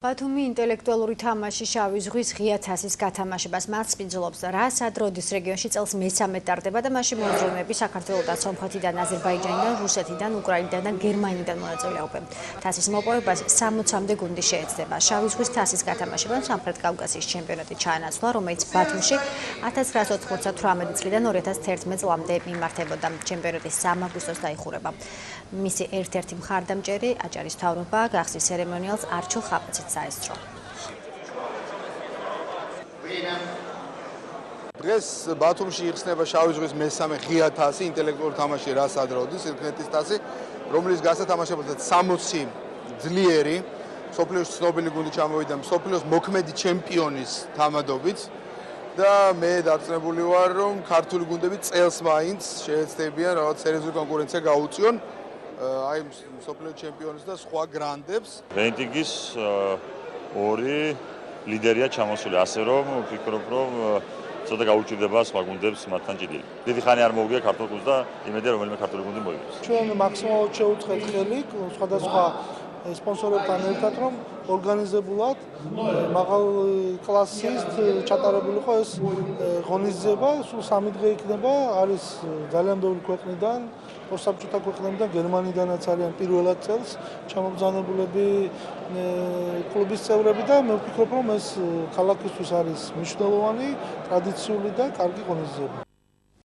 ბათუმი ინტელექტუალური თამაში შავი ზღვის ღია თასის გათამაშებას მასპინძლობს, რასაც როდის რეგიონში წელს მე-13 ტარდება და მასში მონაწილეები საქართველოდან, სომხეთიდან, აზერბაიჯანიდან, რუსეთიდან, უკრაინიდან და გერმანიიდან მონაწილეობენ. თასის მოპოვებას 60-მდე გუნდი შეეცდება. შავი ზღვის თასის გათამაშებამ სამხრეთ კავკასიის ჩემპიონატი ჩაანაცვლა, რომელიც ბათუმში 1998 წლიდან 2011 წლამდე მიმართებოდა. ჩემპიონატი 3 აგვისტოს დაიხურება. მისი ერთ-ერთი მხარდამჭერი აჭარის მთავრობა გახსნის ცერემონიალს არჩილ ხაპეცით საესწრო. დღეს ბათუმში იხსნება შავი ზღვის მე-13 ღია თასი, ინტელექტუალური თამაში რასაც როდის, ერთგეთის თასი, რომლის გასათამაშებლად 60 ძლიერი მსოფლიოში ცნობილი გუნდი ჩამოვიდა მსოფლიოს მოქმედი ჩემპიონის თამადობით და მე დარწმუნებული ვარ, რომ ქართული გუნდები წელს მაინც შეეცდებიან რაღაც სერიოზული კონკურენცია გაუწიონ აი მსოფლიო ჩემპიონის და სხვა გრანდებს. რეიტინგის ორი ლიდერია ჩამოსული, ასე რომ ვფიქრობ, რომ ცოტა გაუჭირდება სხვა გუნდებს მათთან ჭიდილი. დიდი ხანი არ მოუგია ქართულ გუნდს და იმედია რომელიმე ქართული გუნდი მოიგებს. ჩვენ მაქსიმალურად შევუწყეთ ხელი სხვადასხვა სპონსორებთან ერთად, რომ ორგანიზებულად მაღალ კლასის ჩატარებული იყო ეს ღონისძიება, სულ 3 დღე იქნება, არის ძალიან ბევრი ქვეყნიდან, საბჭოთა ქვეყნებიდან, გერმანიდანაც არიან პირველად წელს ჩამობრძანებულები კლუბის წევრები და მე ვფიქრობ, რომ ეს ქალაქისთვის არის მნიშვნელოვანი, ტრადიციული და კარგი ღონისძიება.